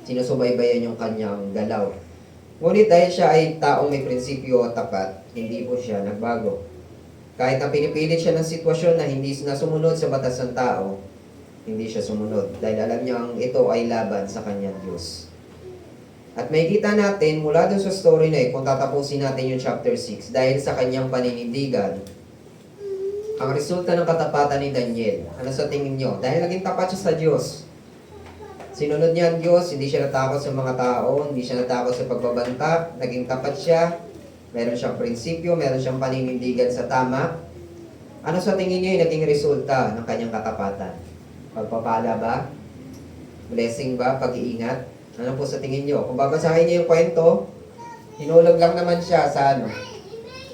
Sinusubaybayan yung kanyang galaw. Ngunit dahil siya ay taong may prinsipyo at tapat, hindi po siya nagbago. Kahit na pinipilit siya ng sitwasyon na hindi na sumunod sa batas ng tao, hindi siya sumunod dahil alam niya ang ito ay laban sa kanyang Diyos. At makikita natin mula dun sa story na yun, kung tatapusin natin yung chapter 6, dahil sa kanyang paninindigan, ang resulta ng katapatan ni Daniel, ano sa tingin nyo? Dahil naging tapat siya sa Diyos. Sinunod niya ang Diyos, hindi siya natakot sa mga tao, hindi siya natakot sa pagbabanta, naging tapat siya, meron siyang prinsipyo, meron siyang paninindigan sa tama. Ano sa tingin niyo yung naging resulta ng kanyang katapatan? Pagpapala ba? Blessing ba? Pag-iingat? Ano po sa tingin niyo? Kung babasahin niyo yung kwento, hinulog lang naman siya sa ano?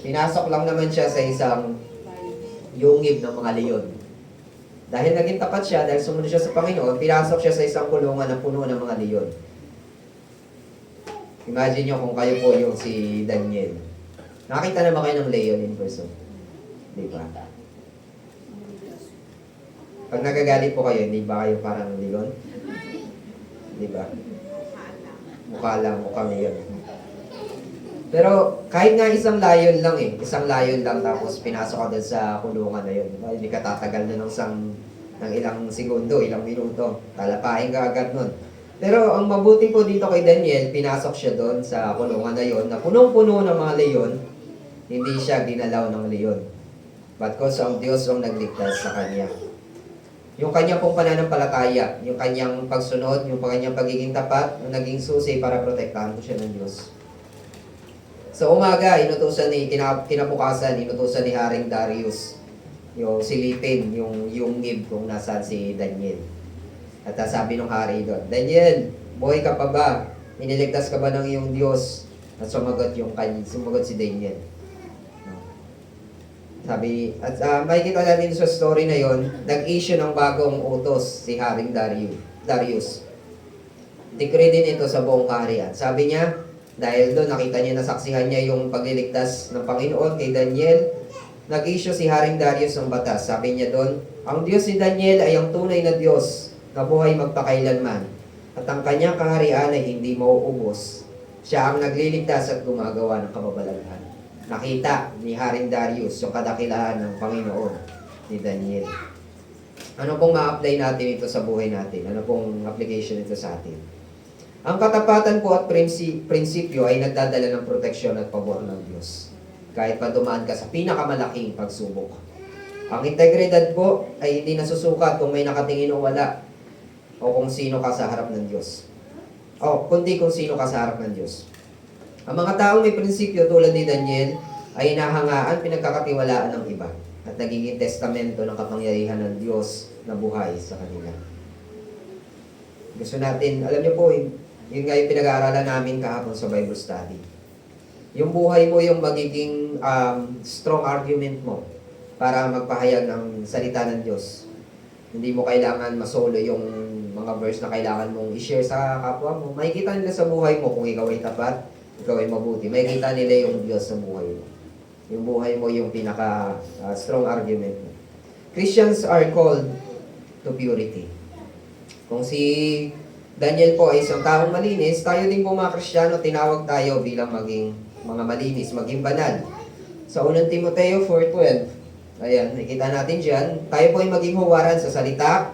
Pinasok lang naman siya sa isang yungib ng mga leon. Dahil naging tapat siya, dahil sumunod siya sa Panginoon, pinasok siya sa isang kulungan na puno ng mga leon. Imagine nyo kung kayo po yung si Daniel. Nakita na ba kayo ng leon in person? Di ba? Pag nagagalit po kayo, hindi ba kayo parang leon? Di ba? Mukha lang, mukha ngayon. Pero kahit nga isang layon lang isang layon lang tapos pinasok ka dun sa kulungan na yun. Diba? Hindi ka tatagal na ng ilang segundo, ilang minuto. Talapain ka agad nun. Pero ang mabuti po dito kay Daniel, pinasok siya doon sa kulungan na yun, na punong-puno ng mga leon, hindi siya dinalaw ng leon. But kasi ang Diyos ang nagligtas sa kanya. Yung kanyang pong pananampalataya, yung kanyang pagsunod, yung kanyang pagiging tapat, ang naging susi para protektahan ko siya ng Diyos. Sa umaga, kinabukasan, inutusan ni Haring Darius yung silipin, yung yungib kung nasaan si Daniel. At sabi ng hari doon, Daniel, buhay ka pa ba? Iniligtas ka ba ng iyong Diyos? At sumagot si Daniel. Sabi, at makikita natin sa story na yon, nag-issue ng bagong utos si Haring Darius. Decree din ito sa buong kaharian. Sabi niya, dahil doon nakita niya, nasaksihan niya yung pagliligtas ng Panginoon kay Daniel, nag-issue si Haring Darius ng batas. Sabi niya doon, ang Diyos ni Daniel ay ang tunay na Diyos na buhay magpakailanman. At ang kanyang kaharian ay hindi mauubos. Siya ang nagliligtas at gumagawa ng kababalaghan. Nakita ni Haring Darius yung kadakilaan ng Panginoon ni Daniel. Ano pong ma-apply natin ito sa buhay natin? Ano pong application ito sa atin? Ang katapatan po at prinsipyo ay nagdadala ng proteksyon at pabor ng Diyos. Kahit pa dumaan ka sa pinakamalaking pagsubok. Ang integridad po ay hindi nasusukat kung may nakatingin o wala. O kung sino ka sa harap ng Diyos. Kundi kung sino ka sa harap ng Diyos. Ang mga taong may prinsipyo tulad ni Daniel ay hinahangaan, pinagkakatiwalaan ng iba. At nagiging testamento ng kapangyarihan ng Diyos na buhay sa kanila. Gusto natin, alam niyo po, yun nga yung pinag-aaralan namin kahapon sa Bible study. Yung buhay mo yung magiging strong argument mo para magpahayag ng salita ng Diyos. Hindi mo kailangan masolo yung mga verse na kailangan mong i-share sa kapwa mo. Makikita nila sa buhay mo kung ikaw ay tapat, ikaw ay mabuti. Makikita nila yung Diyos sa buhay mo. Yung buhay mo yung pinaka-strong argument mo. Christians are called to purity. Kung si Daniel po ay isang taong malinis, tayo din po mga Kristiyano, tinawag tayo bilang maging mga malinis, maging banal. Sa 1 Timoteo 4:12, ayan, nakita natin dyan, tayo po ay maging huwaran sa salita,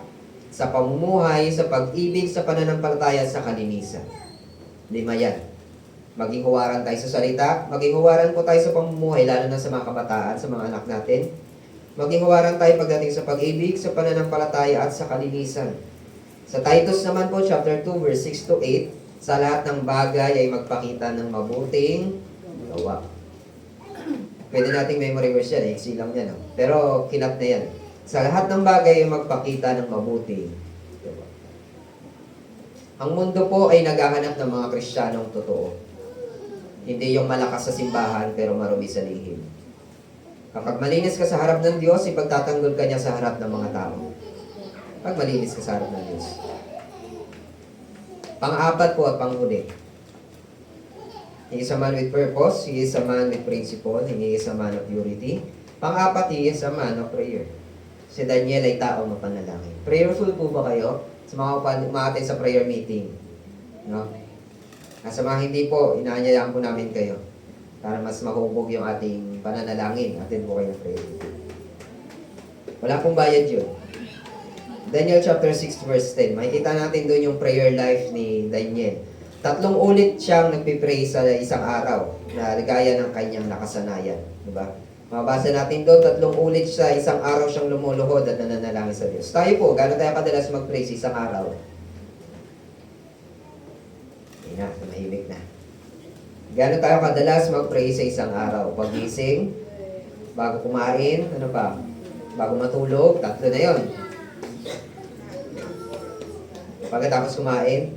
sa pamumuhay, sa pag-ibig, sa pananampalataya, sa kalinisan. 5 yan. Maging huwaran tayo sa salita, maging huwaran po tayo sa pamumuhay, lalo na sa mga kabataan, sa mga anak natin. Maging huwaran tayo pagdating sa pag-ibig, sa pananampalataya, at sa kalinisan. Sa Titus naman po, chapter 2, verse 6 to 8, sa lahat ng bagay ay magpakita ng mabuting gawa. Pwede nating memory verse yan, easy lang yan. No? Pero kinap na yan. Sa lahat ng bagay ay magpakita ng mabuting gawa. Ang mundo po ay naghahanap ng mga Kristiyanong totoo. Hindi yung malakas sa simbahan pero marumi sa lihim. Kapag malinis ka sa harap ng Diyos, ipagtatanggol ka niya sa harap ng mga tao. Pag malinis ka sa harap ng Diyos. Pang-apat po at panghuli. He is a man with purpose. He is a man with principle. He is a man of purity. Pang-apat, he is a man of prayer. Si Daniel ay taong mapanalangin. Prayerful po ba kayo? Sa mga umatin sa prayer meeting. No? Sa mga hindi po, inaanyayaan po namin kayo. Para mas mahubog yung ating pananalangin. Atin po kayo ng prayer meeting. Wala pong bayad yun. Daniel chapter 6 verse 10. Makikita natin doon yung prayer life ni Daniel. 3 ulit siyang nagpipray sa isang araw na gaya ng kanyang nakasanayan. Diba? Mabasa natin doon, 3 ulit sa isang araw siyang lumuluhod at nananalangin sa Diyos. Tayo po, gano'n tayo kadalas mag-pray sa isang araw? Hindi na, tumahimik na. Gano'n tayo kadalas mag-pray sa isang araw? Pagising, bago kumain, ano pa? Bago matulog, 3 na yon. Pagkatapos kumain,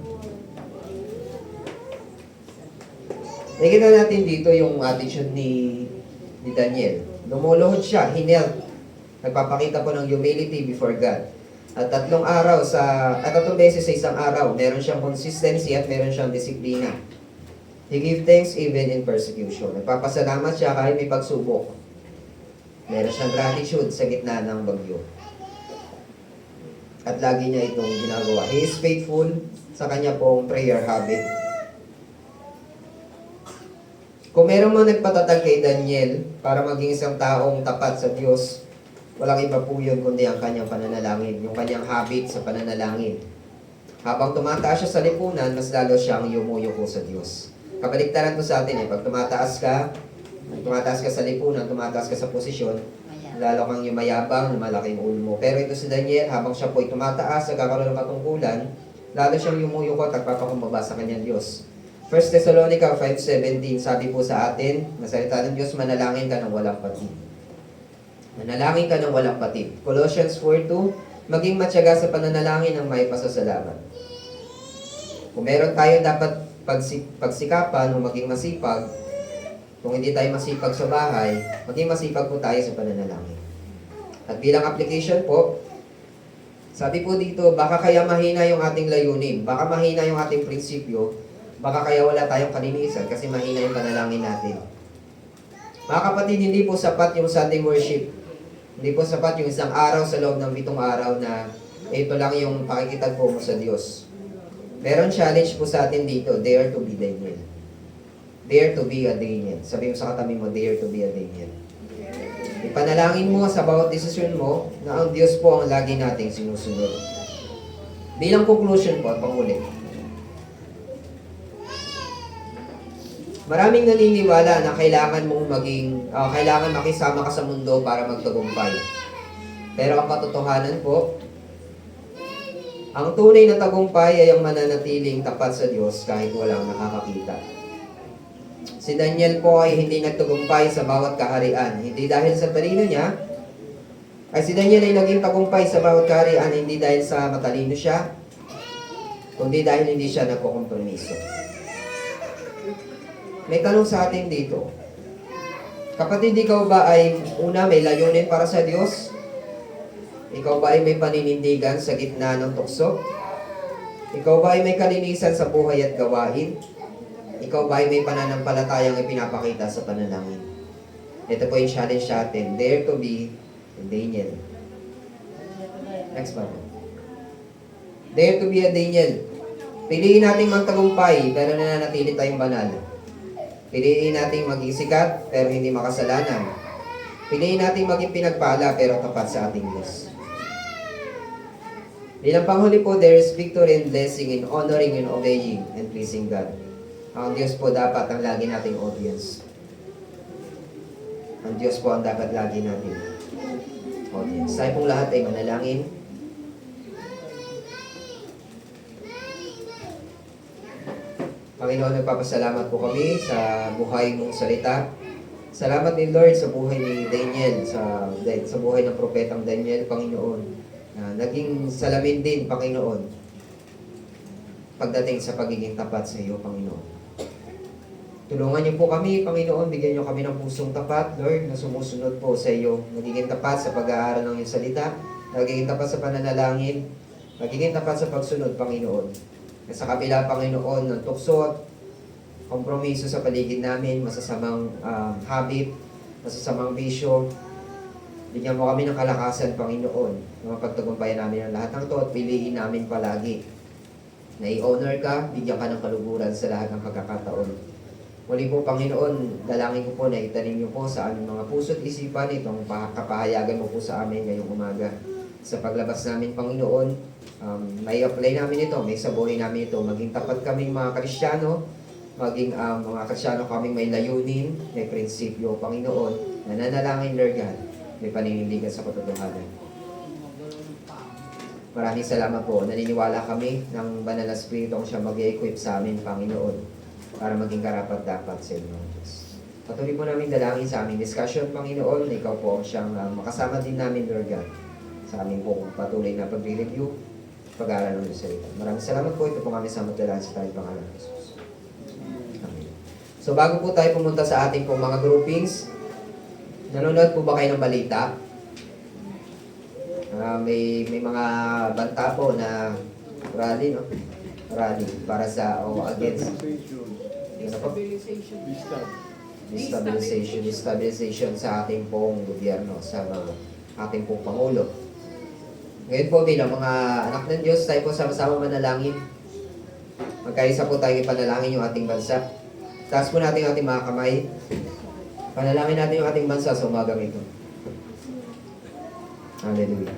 nakikita natin dito yung attitude ni Daniel. Lumuluhod siya, hinel. Nagpapakita po ng humility before God. At 3 beses sa isang araw, meron siyang consistency at meron siyang disiplina. He give thanks even in persecution. Nagpapasalamat siya kahit may pagsubok. Meron siyang gratitude sa gitna ng bagyo. At lagi niya itong ginagawa. He is faithful sa kanya pong prayer habit. Kung meron mo nagpatatag kay Daniel para maging isang taong tapat sa Diyos, walang iba po yun kundi ang kanyang pananalangin, yung kanyang habit sa pananalangin. Habang tumataas siya sa lipunan, mas lalo siyang yumuyuko sa Diyos. Kabaliktaran po sa atin pag tumataas ka sa lipunan, tumataas ka sa posisyon, lalo kang yumayabang, malaking ulo mo. Pero ito si Daniel, habang siya po'y tumataas, nagkakaroon ng katungkulan, lalo siyang yumuyuko at nagpapakumbaba sa kanyang Diyos. 1 Thessalonica 5:17, sabi po sa atin, na salita ng Diyos, manalangin ka ng walang patid. Manalangin ka ng walang patid. Colossians 4:2, maging matyaga sa pananalangin ng may pasasalamat. Kung meron tayo dapat pagsikapan o maging masipag, kung hindi tayo masipag sa bahay, maging masipag po tayo sa pananalangin. At bilang application po, sabi po dito, baka kaya mahina yung ating layunin, baka mahina yung ating prinsipyo, baka kaya wala tayong kalinisan kasi mahina yung panalangin natin. Mga kapatid, hindi po sapat yung Sunday worship. Hindi po sapat yung isang araw sa loob ng 7 araw na ito lang yung pakikitagpo mo sa Diyos. Meron challenge po sa atin dito, dare to be Daniel. Dare to be a Daniel. Sabi mo sa katabi mo, dare to be a Daniel. Ipanalangin mo sa bawat desisyon mo na ang Diyos po ang lagi nating sinusunod. Bilang conclusion po at pangulit, maraming naniniwala na kailangan makisama ka sa mundo para magtagumpay. Pero ang katotohanan po, ang tunay na tagumpay ay ang mananatiling tapat sa Diyos kahit walang nakakakita. Si Daniel po ay hindi nagtagumpay sa bawat kaharian. Hindi dahil sa talino niya, si Daniel ay naging tagumpay sa bawat kaharian hindi dahil sa matalino siya, kundi dahil hindi siya nagkukompromiso. May tanong sa atin dito. Kapatid, ikaw ba ay may layunin para sa Diyos? Ikaw ba ay may paninindigan sa gitna ng tukso? Ikaw ba ay may kalinisan sa buhay at gawain? Ikaw ba ay may pananampalatayang ipinapakita sa panalangin? Ito po yung challenge sa atin. Dare to be Daniel. Next one. Dare to be a Daniel. Piliin natin magtagumpay pero nananatili tayong banal. Piliin natin maging sikat, pero hindi makasalanan. Piliin natin maging pinagpala, pero tapat sa ating Diyos. Bilang panghuli po, there is victory and blessing in honoring and obeying and pleasing God. Ang Diyos po dapat ang lagi nating audience. Ang Diyos po ang dapat lagi nating audience. Tayo pong lahat ay manalangin. Panginoon, nagpapasalamat po kami sa buhay mong salita. Salamat din, Lord, sa buhay ni Daniel, sa buhay ng propetang Daniel, Panginoon. Naging salamin din, Panginoon, pagdating sa pagiging tapat sa iyo, Panginoon. Tulungan niyo po kami, Panginoon, bigyan niyo kami ng pusong tapat, Lord, na sumusunod po sa iyo. Nagiging tapat sa pag-aaral ng iyong salita, nagiging tapat sa pananalangin, nagiging tapat sa pagsunod, Panginoon. Sa kabila, Panginoon, ng tukso at kompromiso sa paligid namin, masasamang habit, masasamang bisyo, bigyan mo kami ng kalakasan, Panginoon, na mapagtagumpayan namin ang lahat ng to at piliin namin palagi na i-honor ka, bigyan ka ng kaluguran sa lahat ng pagkakataon. Muli po, Panginoon, dalangin ko po na itanim niyo po sa aming mga puso at isipan itong kapahayagan mo po sa amin ngayong umaga. Sa paglabas namin, Panginoon, may apply namin ito, may sabuhay namin ito, maging tapat kaming mga Kristiyano, maging mga Kristiyano kaming may layunin, may prinsipyo, Panginoon, nananalangin, Lord God, may paninindigan sa katotohanan. Maraming salamat po. Naniniwala kami ng Banal na Espiritu ang siya mag-equip sa amin, Panginoon, para maging karapat-dapat sa inyo, Diyos. Patuloy po namin dalangin sa aming discussion, Panginoon, na ikaw po ang siyang makasama din namin, Lord God, sa aming po patuloy na pag-review, pag-aaral ng salita. Maraming salamat po. Ito po kami sa magdalaan sa tayong pangalan ng Jesus. Amen. So bago po tayo pumunta sa ating pong mga groupings, nanonood po ba kayo ng balita? May mga banta po na rally, no? Rally para sa against destabilization sa ating pong gobyerno, sa ating pong Pangulo. Ngayon po bilang mga anak ng Diyos, tayo po sama-sama manalangin. Magkaisa po tayo ipanalangin yung ating bansa. Taas po natin yung ating mga kamay. Panalangin natin yung ating bansa sa umagang ito. Hallelujah.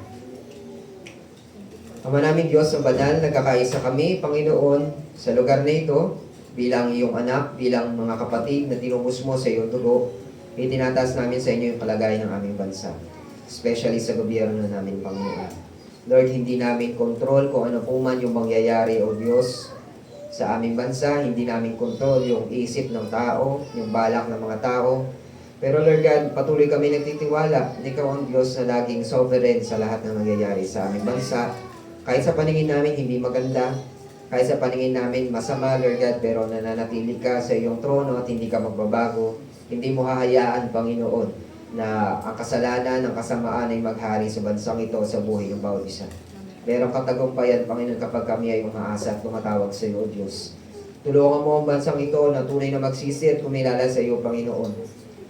Ama namin Diyos ang banal, nagkakaisa kami, Panginoon, sa lugar na ito, bilang iyong anak, bilang mga kapatid na tinubos mo sa iyong dugo, itinataas namin sa inyo yung kalagayan ng aming bansa, especially sa gobyerno namin, Panginoon. Lord, hindi namin kontrol kung ano po man yung mangyayari, O Diyos, sa aming bansa, hindi namin kontrol yung isip ng tao, yung balak ng mga tao, pero Lord God, patuloy kami nagtitiwala na ikaw ang Diyos na laging sovereign sa lahat ng nangyayari sa aming bansa. Kahit sa paningin namin hindi maganda, kahit sa paningin namin masama, Lord God, pero nananatili ka sa iyong trono at hindi ka magbabago. Hindi mo hahayaan, Panginoon, na ang kasalanan, ang kasamaan ay maghari sa bansang ito sa buhay ng bawat isa. Merong katagumpayan, Panginoon, kapag kami ay umaasa at tumatawag sa iyo, O Diyos. Tulungan mo ang bansang ito na tunay na magsisi at kumilala sa iyo, Panginoon.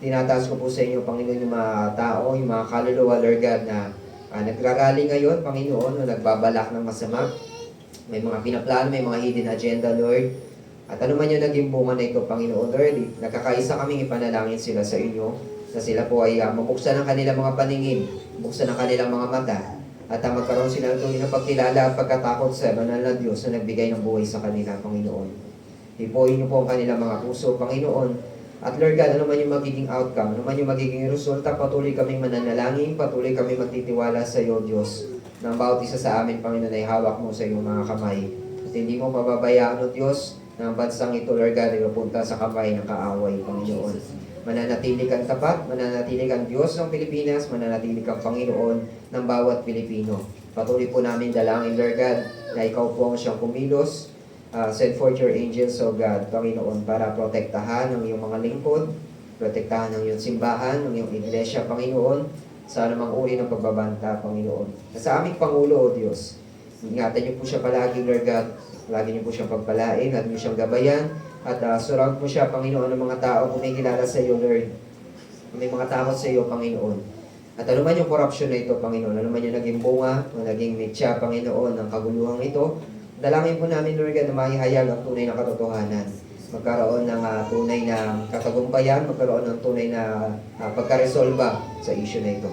Tinataas ko po sa inyo, Panginoon, yung mga tao, yung mga kaluluwa, Lord God, na nagrarally ngayon, Panginoon, na nagbabalak ng masama. May mga pinaplano, may mga hidden agenda, Lord. At ano man yung naging bunga na ito, Panginoon, Lord, nakakaisa kaming ipanalangin sila sa inyo, na sila po ay mabuksan ang kanilang mga paningin, buksan ang kanilang mga mata, at magkaroon sila ng tunay na pagkilala at pagkatakot sa banal na Diyos na nagbigay ng buhay sa kanila, Panginoon. Hipuin niyo po ang kanilang mga puso, Panginoon. At Lord God, ano man yung magiging outcome, ano man yung magiging resulta, patuloy kaming mananalangin, patuloy kami magtitiwala sa iyo, Diyos, na bawat isa sa amin, Panginoon, ay hawak mo sa iyong mga kamay. At hindi mo pababayaan, O Diyos, na ang bansang ito, Lord God, ay mapunta sa kamay ng kaaway, Panginoon. Mananatili kang tapat, mananatili kang Diyos ng Pilipinas, mananatili kang Panginoon ng bawat Pilipino. Patuloy po namin dalangin, Lord God, na ikaw po ang siyang kumilos. Send forth your angels, O God, Panginoon, para protektahan ang iyong mga lingkod, protektahan ang iyong simbahan, ang iyong iglesia, Panginoon, sa anumang uri ng pagbabanta, Panginoon. Sa aming Pangulo, O Diyos, ingatan niyo po siya palagi, Lord God, palagi niyo po siyang pagpalain, at niyo siyang gabayan, at surround mo siya, Panginoon, ng mga tao kung may kilala sa iyo, Lord. May mga takot sa iyo, Panginoon. At ano man yung corruption na ito, Panginoon, ano man yung naging bunga, o naging mitya, Panginoon, ng kaguluhang ito, dalangin po namin, Lord God, na mahihayag ang tunay na katotohanan. Magkaroon ng tunay na katagumpayan, magkaroon ng tunay na pagkaresolba sa issue na ito.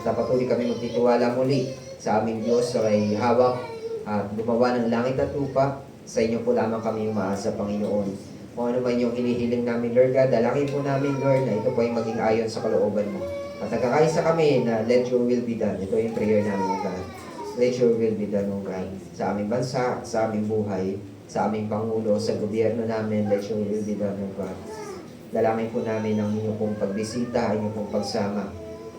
At patuloy kami magtitiwala muli sa aming Diyos sa may hawak at gumawa ng langit at lupa. Sa inyo po lamang kami umaasa, Panginoon. Kung ano man yung hinihiling namin, Lord God, dalangin po namin, Lord, na ito po ay maging ayon sa kalooban mo. At nagkakaisa kami na let your will be done. Ito yung prayer namin, God. Let your will be done, O God, sa aming bansa, sa aming buhay, sa aming Pangulo, sa gobyerno namin, let your will be done, O God. Dalangin po namin ang inyong pong pagbisita, ang inyong pong pagsama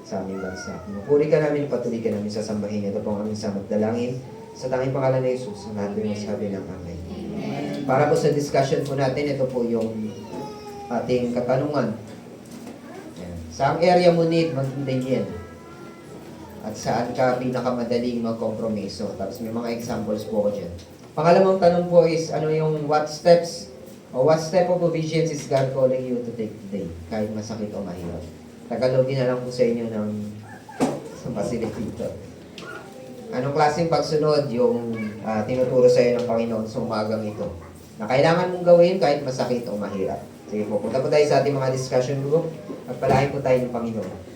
sa aming bansa. Pupuri ka namin, patuloy ka namin sa sambahin. Ito po ang aming samot dalangin. Sa tanging pangalan ng Jesus, ang ating masabi ng Amen. Para po sa discussion po natin, ito po yung ating katanungan. Saang area mo need mag-ingin? At saan ka pinakamadaling magkompromiso? Tapos may mga examples po ko dyan. Pangalawang tanong po is, ano yung what steps o what step of obedience is God calling you to take today? Kahit masakit o mahirap. Tagalogin na lang po sa inyo ng facilitator. Anong klaseng pagsunod yung tinuturo sa iyo ng Panginoon sa umagang ito? Na kailangan mong gawin kahit masakit o mahirap. Sige po, punta po tayo sa ating mga discussion group at palahin po tayo ng Panginoon.